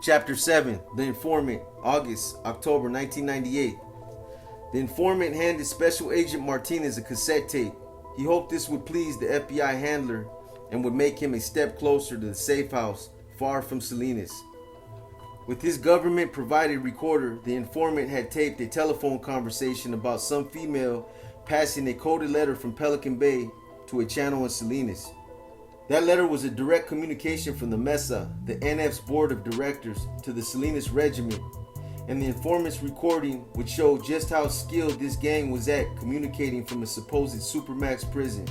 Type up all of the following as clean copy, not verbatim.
Chapter 7, The Informant, October 1998. The informant handed Special Agent Martinez a cassette tape. He hoped this would please the FBI handler and would make him a step closer to the safe house, far from Salinas. With his government-provided recorder, the informant had taped a telephone conversation about some female passing a coded letter from Pelican Bay to a channel in Salinas. That letter was a direct communication from the Mesa, the NF's board of directors, to the Salinas regiment, and the informant's recording would show just how skilled this gang was at communicating from a supposed supermax prison.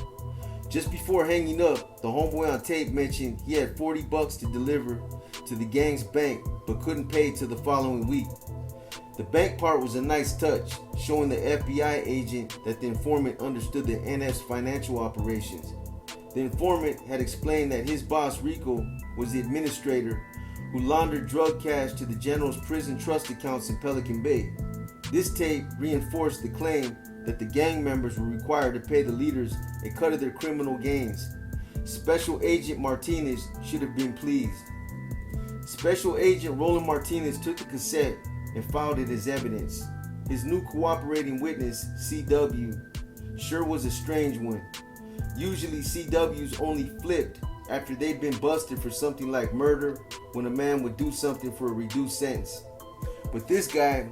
Just before hanging up, the homeboy on tape mentioned he had $40 to deliver to the gang's bank but couldn't pay till the following week. The bank part was a nice touch, showing the FBI agent that the informant understood the NF's financial operations. The informant had explained that his boss, Rico, was the administrator who laundered drug cash to the general's prison trust accounts in Pelican Bay. This tape reinforced the claim that the gang members were required to pay the leaders a cut of their criminal gains. Special Agent Martinez should have been pleased. Special Agent Roland Martinez took the cassette and filed it as evidence. His new cooperating witness, CW, sure was a strange one. Usually CWs only flipped after they'd been busted for something like murder, when a man would do something for a reduced sentence. But this guy,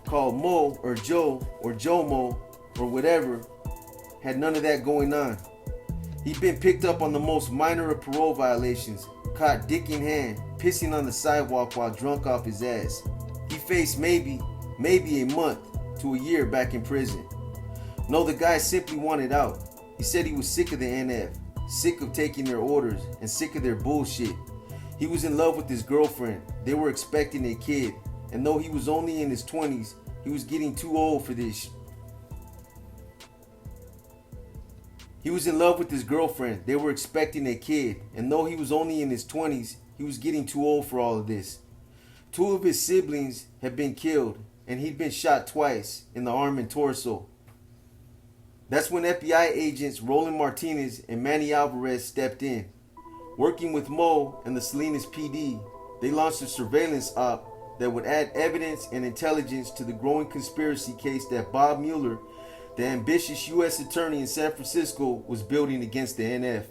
called Mo or Joe or Jomo or whatever, had none of that going on. He'd been picked up on the most minor of parole violations, caught dick in hand, pissing on the sidewalk while drunk off his ass. He faced maybe a month to a year back in prison. No, the guy simply wanted out. He said he was sick of the NF, sick of taking their orders, and sick of their bullshit. He was in love with his girlfriend. They were expecting a kid, and though he was only in his 20s, he was getting too old for this. He was in love with his girlfriend. They were expecting a kid, and though he was only in his 20s, he was getting too old for all of this. 2 of his siblings had been killed, and he'd been shot twice in the arm and torso. That's when FBI agents Roland Martinez and Manny Alvarez stepped in. Working with Mo and the Salinas PD, they launched a surveillance op that would add evidence and intelligence to the growing conspiracy case that Bob Mueller, the ambitious U.S. attorney in San Francisco, was building against the NF.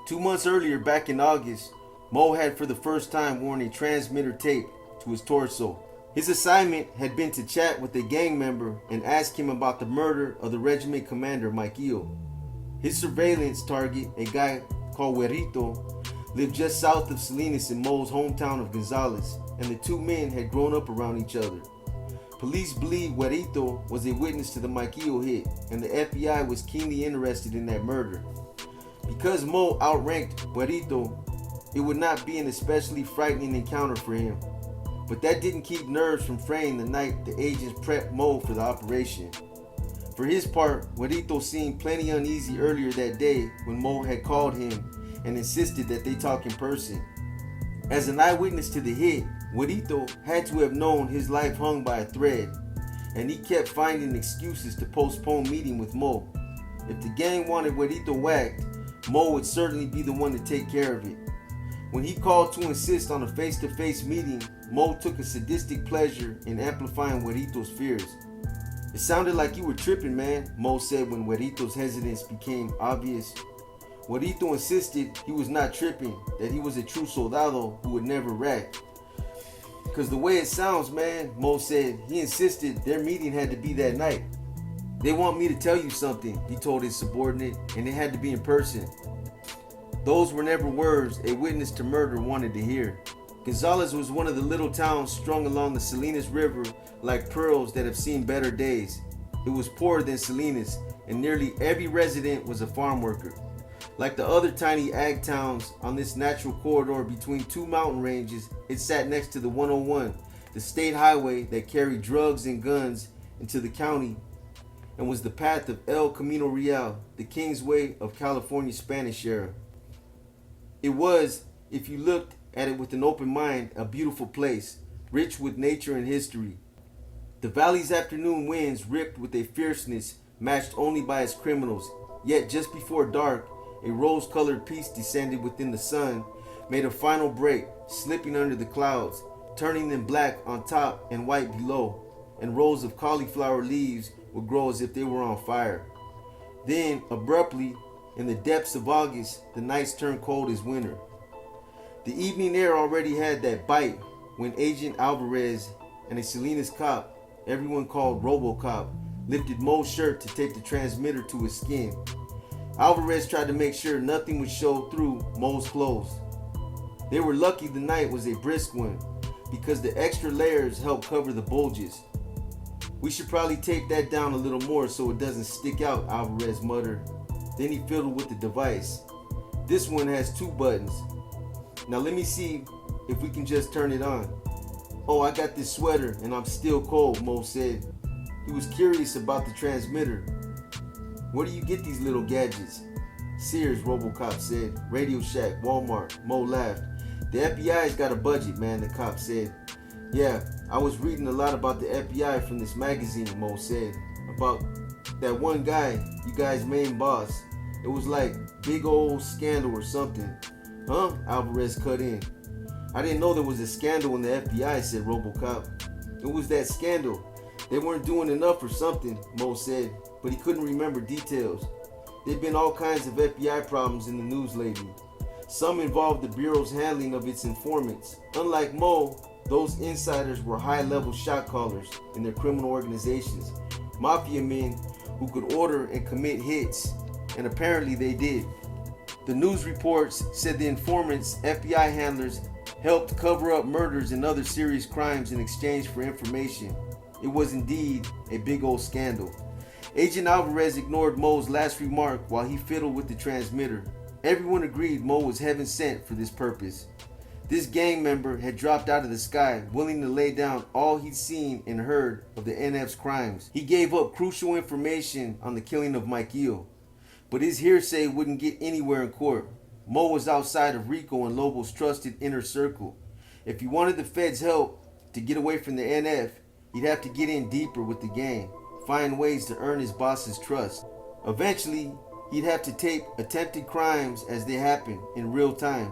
2 months earlier, back in August, Mo had for the first time worn a transmitter tape to his torso. His assignment had been to chat with a gang member and ask him about the murder of the regiment commander, Mike Eo. His surveillance target, a guy called Huerito, lived just south of Salinas in Mo's hometown of Gonzales, and the 2 men had grown up around each other. Police believe Huerito was a witness to the Mike Eo hit, and the FBI was keenly interested in that murder. Because Mo outranked Huerito, it would not be an especially frightening encounter for him. But that didn't keep nerves from fraying the night the agents prepped Mo for the operation. For his part, Huerito seemed plenty uneasy earlier that day when Mo had called him and insisted that they talk in person. As an eyewitness to the hit, Huerito had to have known his life hung by a thread, and he kept finding excuses to postpone meeting with Mo. If the gang wanted Huerito whacked, Mo would certainly be the one to take care of it. When he called to insist on a face-to-face meeting, Mo took a sadistic pleasure in amplifying Huerito's fears. "It sounded like you were tripping, man," Mo said when Huerito's hesitance became obvious. Huerito insisted he was not tripping, that he was a true soldado who would never rat. "Cause the way it sounds, man," Mo said, he insisted their meeting had to be that night. "They want me to tell you something," he told his subordinate, "and it had to be in person." Those were never words a witness to murder wanted to hear. Gonzales was one of the little towns strung along the Salinas River like pearls that have seen better days. It was poorer than Salinas, and nearly every resident was a farm worker. Like the other tiny ag towns on this natural corridor between 2 mountain ranges, it sat next to the 101, the state highway that carried drugs and guns into the county, and was the path of El Camino Real, the Kingsway of California's Spanish era. It was, if you looked at it with an open mind, a beautiful place, rich with nature and history. The valley's afternoon winds ripped with a fierceness matched only by its criminals, yet just before dark, a rose-colored peace descended within the sun, made a final break, slipping under the clouds, turning them black on top and white below, and rows of cauliflower leaves would grow as if they were on fire. Then, abruptly, in the depths of August, the nights turned cold as winter. The evening air already had that bite when Agent Alvarez and a Salinas cop, everyone called RoboCop, lifted Mo's shirt to tape the transmitter to his skin. Alvarez tried to make sure nothing would show through Mo's clothes. They were lucky the night was a brisk one, because the extra layers helped cover the bulges. "We should probably tape that down a little more so it doesn't stick out," Alvarez muttered. Then he fiddled with the device. "This one has 2 buttons. Now let me see if we can just turn it on." "Oh, I got this sweater and I'm still cold," Mo said. He was curious about the transmitter. "Where do you get these little gadgets?" "Sears," RoboCop said. "Radio Shack, Walmart." Mo laughed. "The FBI's got a budget, man," the cop said. "Yeah, I was reading a lot about the FBI from this magazine," Mo said. "About that one guy, you guys' main boss. It was like big old scandal or something." "Huh?" Alvarez cut in. "I didn't know there was a scandal in the FBI," said RoboCop. "It was that scandal. They weren't doing enough or something," Mo said, but he couldn't remember details. "There've been all kinds of FBI problems in the news lately. Some involved the Bureau's handling of its informants. Unlike Mo, those insiders were high-level shot callers in their criminal organizations, mafia men who could order and commit hits, and apparently they did. The news reports said the informants, FBI handlers, helped cover up murders and other serious crimes in exchange for information. It was indeed a big old scandal." Agent Alvarez ignored Mo's last remark while he fiddled with the transmitter. Everyone agreed Mo was heaven sent for this purpose. This gang member had dropped out of the sky, willing to lay down all he'd seen and heard of the NF's crimes. He gave up crucial information on the killing of Michael, but his hearsay wouldn't get anywhere in court. Mo was outside of Rico and Lobo's trusted inner circle. If he wanted the feds' help to get away from the NF, he'd have to get in deeper with the gang, find ways to earn his boss's trust. Eventually, he'd have to tape attempted crimes as they happen in real time.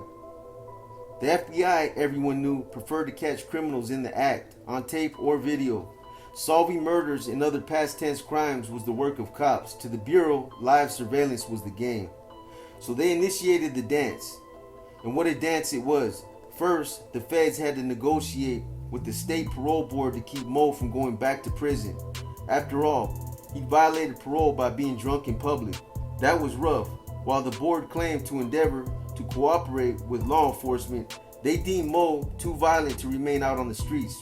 The FBI, everyone knew, preferred to catch criminals in the act, on tape or video. Solving murders and other past tense crimes was the work of cops. To the Bureau, live surveillance was the game. So they initiated the dance. And what a dance it was. First, the feds had to negotiate with the state parole board to keep Mo from going back to prison. After all, he violated parole by being drunk in public. That was rough. While the board claimed to endeavor to cooperate with law enforcement, they deemed Mo too violent to remain out on the streets.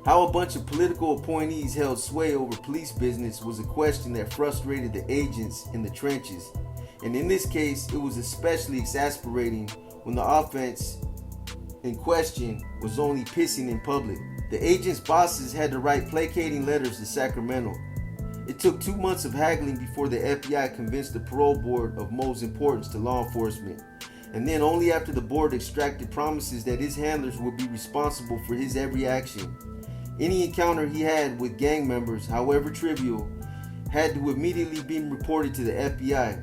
How a bunch of political appointees held sway over police business was a question that frustrated the agents in the trenches. And in this case, it was especially exasperating when the offense in question was only pissing in public. The agents' bosses had to write placating letters to Sacramento. It took 2 months of haggling before the FBI convinced the parole board of Mo's importance to law enforcement. And then only after the board extracted promises that his handlers would be responsible for his every action. Any encounter he had with gang members, however trivial, had to immediately be reported to the FBI.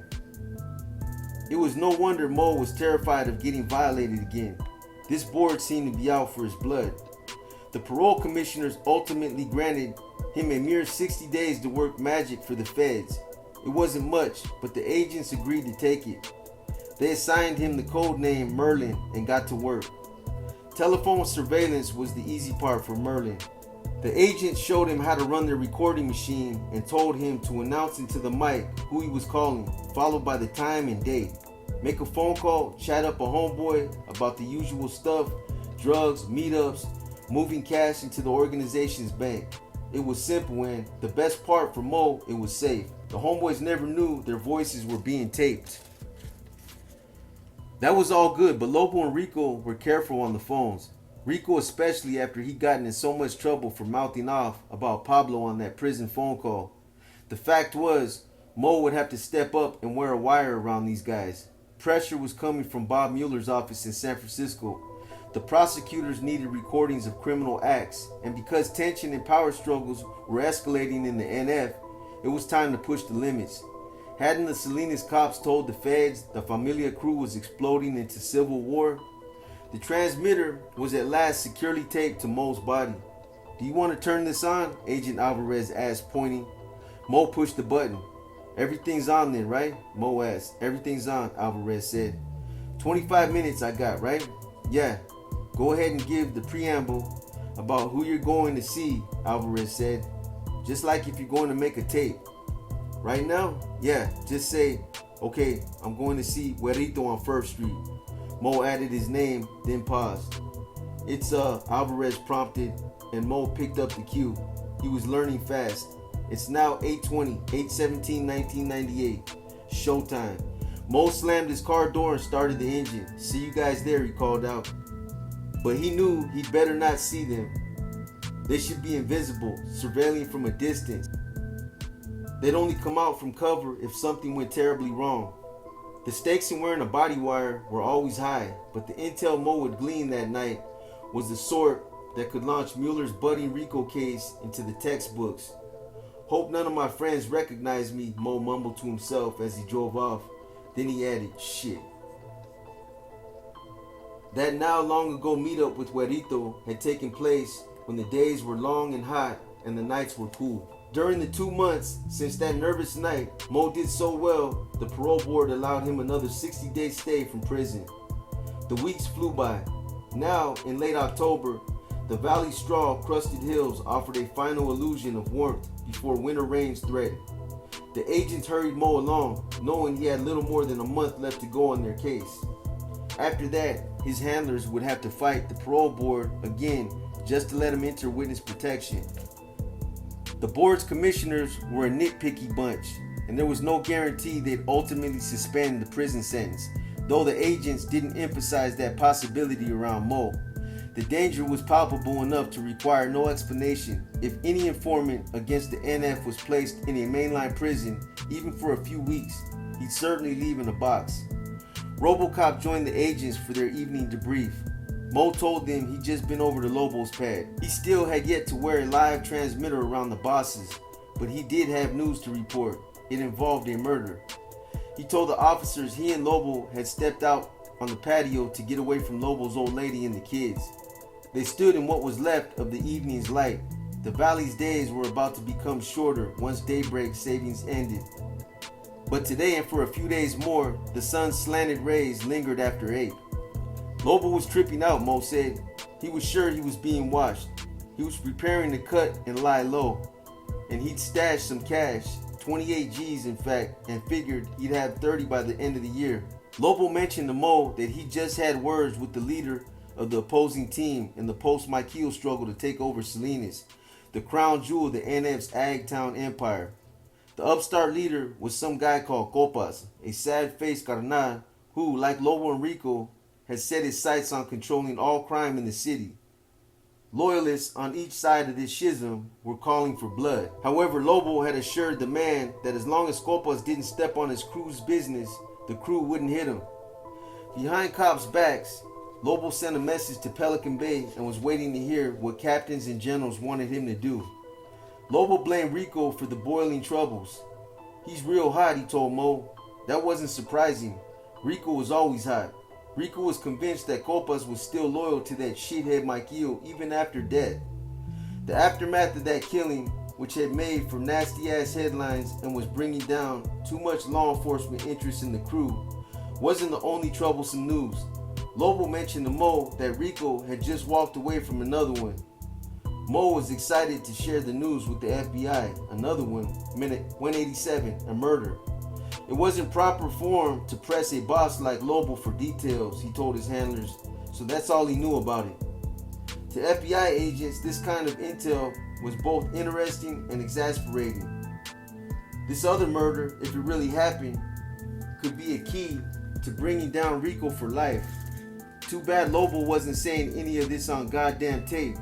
It was no wonder Mo was terrified of getting violated again. This board seemed to be out for his blood. The parole commissioners ultimately granted him a mere 60 days to work magic for the feds. It wasn't much, but the agents agreed to take it. They assigned him the code name Merlin and got to work. Telephone surveillance was the easy part for Merlin. The agent showed him how to run the recording machine and told him to announce into the mic who he was calling, followed by the time and date. Make a phone call, chat up a homeboy about the usual stuff, drugs, meetups, moving cash into the organization's bank. It was simple, and the best part for Mo, it was safe. The homeboys never knew their voices were being taped. That was all good, but Lobo and Rico were careful on the phones. Rico especially after he'd gotten in so much trouble for mouthing off about Pablo on that prison phone call. The fact was, Mo would have to step up and wear a wire around these guys. Pressure was coming from Bob Mueller's office in San Francisco. The prosecutors needed recordings of criminal acts, and because tension and power struggles were escalating in the NF, it was time to push the limits. Hadn't the Salinas cops told the feds the Familia crew was exploding into civil war? The transmitter was at last securely taped to Mo's body. "Do you want to turn this on?" Agent Alvarez asked, pointing. Mo pushed the button. "Everything's on then, right?" Mo asked. "Everything's on," Alvarez said. 25 minutes I got, right?" "Yeah." "Go ahead and give the preamble about who you're going to see," Alvarez said. "Just like if you're going to make a tape." "Right now?" "Yeah, just say, okay, I'm going to see Huerito on 1st Street." Mo added his name, then paused. "It's Alvarez prompted, and Mo picked up the cue. He was learning fast. "It's now 8:20, 8/17/1998. Showtime." Mo slammed his car door and started the engine. "See you guys there," he called out. But he knew he'd better not see them. They should be invisible, surveilling from a distance. They'd only come out from cover if something went terribly wrong. The stakes in wearing a body wire were always high, but the intel Mo would glean that night was the sort that could launch Mueller's budding RICO case into the textbooks. "Hope none of my friends recognize me," Mo mumbled to himself as he drove off. Then he added, "Shit." That now long ago meetup with Huerito had taken place when the days were long and hot and the nights were cool. During the 2 months since that nervous night, Mo did so well, the parole board allowed him another 60-day stay from prison. The weeks flew by. Now, in late October, the valley's straw-crusted hills offered a final illusion of warmth before winter rains threatened. The agents hurried Mo along, knowing he had little more than a month left to go on their case. After that, his handlers would have to fight the parole board again just to let him enter witness protection. The board's commissioners were a nitpicky bunch, and there was no guarantee they'd ultimately suspend the prison sentence, though the agents didn't emphasize that possibility around Mo. The danger was palpable enough to require no explanation. If any informant against the NF was placed in a mainline prison, even for a few weeks, he'd certainly leave in a box. RoboCop joined the agents for their evening debrief. Mo told them he'd just been over to Lobo's pad. He still had yet to wear a live transmitter around the bosses, but he did have news to report. It involved a murder. He told the officers he and Lobo had stepped out on the patio to get away from Lobo's old lady and the kids. They stood in what was left of the evening's light. The valley's days were about to become shorter once daybreak savings ended. But today and for a few days more, the sun's slanted rays lingered after 8. Lobo was tripping out, Mo said. He was sure he was being watched. He was preparing to cut and lie low. And he'd stashed some cash, 28 G's in fact, and figured he'd have 30 by the end of the year. Lobo mentioned to Mo that he just had words with the leader of the opposing team in the post-Michael struggle to take over Salinas, the crown jewel of the NF's Ag Town empire. The upstart leader was some guy called Copas, a sad-faced carnal who, like Lobo and Rico, had set his sights on controlling all crime in the city. Loyalists on each side of this schism were calling for blood. However, Lobo had assured the man that as long as Copas didn't step on his crew's business, the crew wouldn't hit him. Behind cops' backs, Lobo sent a message to Pelican Bay and was waiting to hear what captains and generals wanted him to do. Lobo blamed Rico for the boiling troubles. "He's real hot," he told Mo. That wasn't surprising. Rico was always hot. Rico was convinced that Copas was still loyal to that shithead Michael even after death. The aftermath of that killing, which had made for nasty-ass headlines and was bringing down too much law enforcement interest in the crew, wasn't the only troublesome news. Lobo mentioned to Mo that Rico had just walked away from another one. Mo was excited to share the news with the FBI. Another one, minute 187, a murder. It wasn't proper form to press a boss like Lobo for details, he told his handlers, so that's all he knew about it. To FBI agents, this kind of intel was both interesting and exasperating. This other murder, if it really happened, could be a key to bringing down Rico for life. Too bad Lobo wasn't saying any of this on goddamn tape.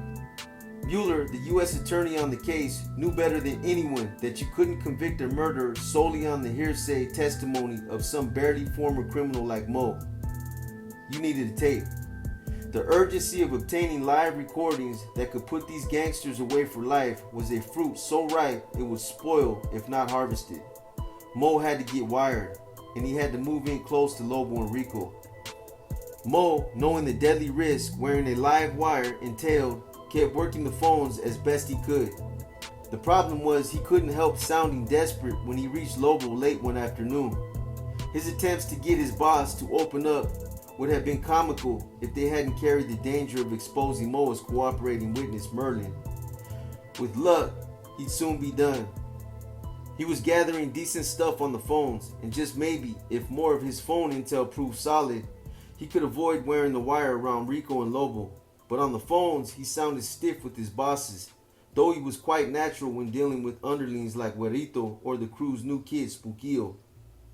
Mueller, the U.S. attorney on the case, knew better than anyone that you couldn't convict a murderer solely on the hearsay testimony of some barely former criminal like Mo. You needed a tape. The urgency of obtaining live recordings that could put these gangsters away for life was a fruit so ripe it would spoil if not harvested. Mo had to get wired, and he had to move in close to Lobo and Rico. Mo, knowing the deadly risk wearing a live wire entailed, kept working the phones as best he could. The problem was he couldn't help sounding desperate when he reached Lobo late one afternoon. His attempts to get his boss to open up would have been comical if they hadn't carried the danger of exposing Mo as cooperating witness Merlin. With luck, he'd soon be done. He was gathering decent stuff on the phones, and just maybe, if more of his phone intel proved solid, he could avoid wearing the wire around Rico and Lobo. But on the phones, he sounded stiff with his bosses, though he was quite natural when dealing with underlings like Huerito or the crew's new kid, Spookio.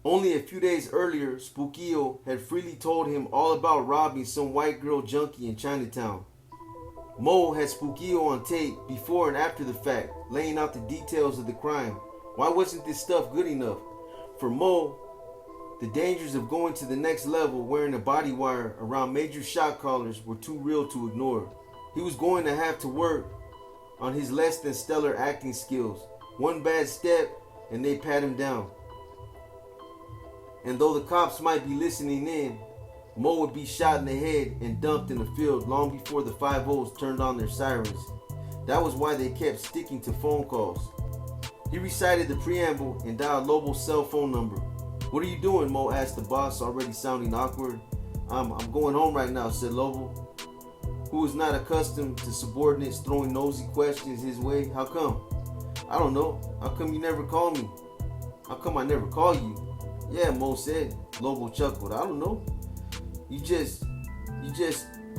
Only a few days earlier, Spookio had freely told him all about robbing some white girl junkie in Chinatown. Mo had Spookio on tape before and after the fact, laying out the details of the crime. Why wasn't this stuff good enough? For Mo, the dangers of going to the next level wearing a body wire around major shot callers were too real to ignore. He was going to have to work on his less than stellar acting skills. One bad step and they pat him down. And though the cops might be listening in, Mo would be shot in the head and dumped in the field long before the 5-0s turned on their sirens. That was why they kept sticking to phone calls. He recited the preamble and dialed Lobo's cell phone number. "What are you doing?" Mo asked the boss, already sounding awkward. I'm going home right now," said Lobo, who was not accustomed to subordinates throwing nosy questions his way. "How come?" "I don't know. How come you never call me?" "How come I never call you?" "Yeah," Mo said. Lobo chuckled. "I don't know. You just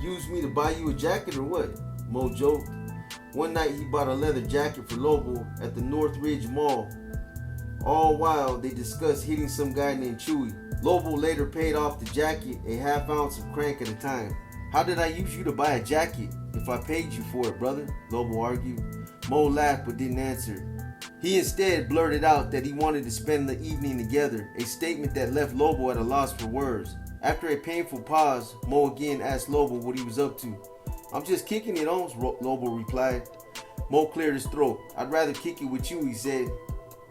used me to buy you a jacket or what?" Mo joked. One night he bought a leather jacket for Lobo at the Northridge Mall. All while they discussed hitting some guy named Chewy. Lobo later paid off the jacket a half ounce of crank at a time. "How did I use you to buy a jacket if I paid you for it, brother?" Lobo argued. Mo laughed but didn't answer. He instead blurted out that he wanted to spend the evening together, a statement that left Lobo at a loss for words. After a painful pause, Mo again asked Lobo what he was up to. "I'm just kicking it, Holmes," Lobo replied. Mo cleared his throat. "I'd rather kick it with you," he said.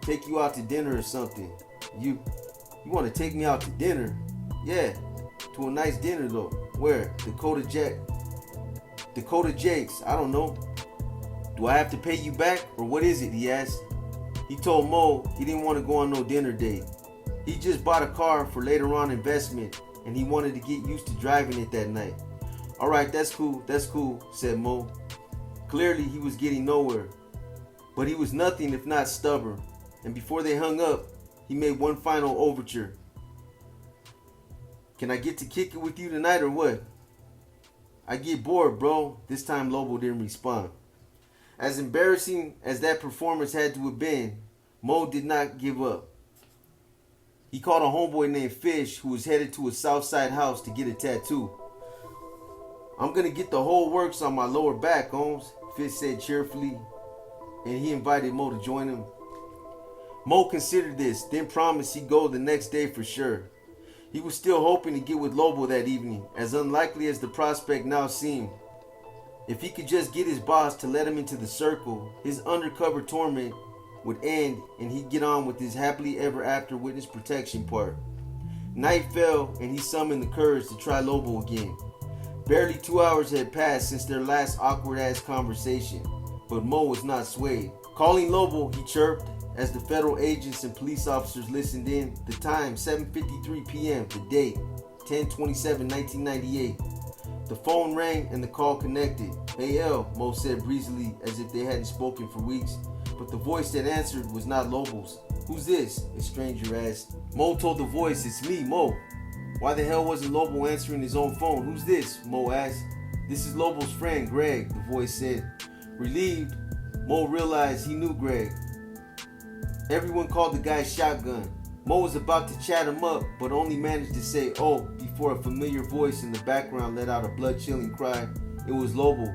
"Take you out to dinner or something." You want to take me out to dinner?" "Yeah, to a nice dinner though." "Where?" Dakota Jake's. "I don't know." "Do I have to pay you back or what is it?" he asked. He told Mo he didn't want to go on no dinner date. He just bought a car for later on investment and he wanted to get used to driving it that night. "Alright, that's cool, said Mo. Clearly he was getting nowhere. But he was nothing if not stubborn, and before they hung up, he made one final overture. "Can I get to kick it with you tonight or what?" "I get bored, bro." This time Lobo didn't respond. As embarrassing as that performance had to have been, Mo did not give up. He called a homeboy named Fish who was headed to a Southside house to get a tattoo. "I'm gonna get the whole works on my lower back, Holmes," Fish said cheerfully, and he invited Mo to join him. Mo considered this, then promised he'd go the next day for sure. He was still hoping to get with Lobo that evening, as unlikely as the prospect now seemed. If he could just get his boss to let him into the circle, his undercover torment would end and he'd get on with his happily ever after witness protection part. Night fell and he summoned the courage to try Lobo again. Barely 2 hours had passed since their last awkward ass conversation, but Mo was not swayed. Calling Lobo, he chirped as the federal agents and police officers listened in. The time, 7:53 p.m. The date, 10/27/1998. The phone rang and the call connected. "Hey L," Mo said breezily as if they hadn't spoken for weeks, but the voice that answered was not Lobo's. "Who's this?" a stranger asked. Mo told the voice, "It's me, Mo." Why the hell wasn't Lobo answering his own phone? "Who's this?" Mo asked. "This is Lobo's friend, Greg," the voice said. Relieved, Mo realized he knew Greg. Everyone called the guy Shotgun. Mo was about to chat him up, but only managed to say, "Oh," before a familiar voice in the background let out a blood-chilling cry. It was Lobo,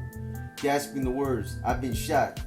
gasping the words, "I've been shot."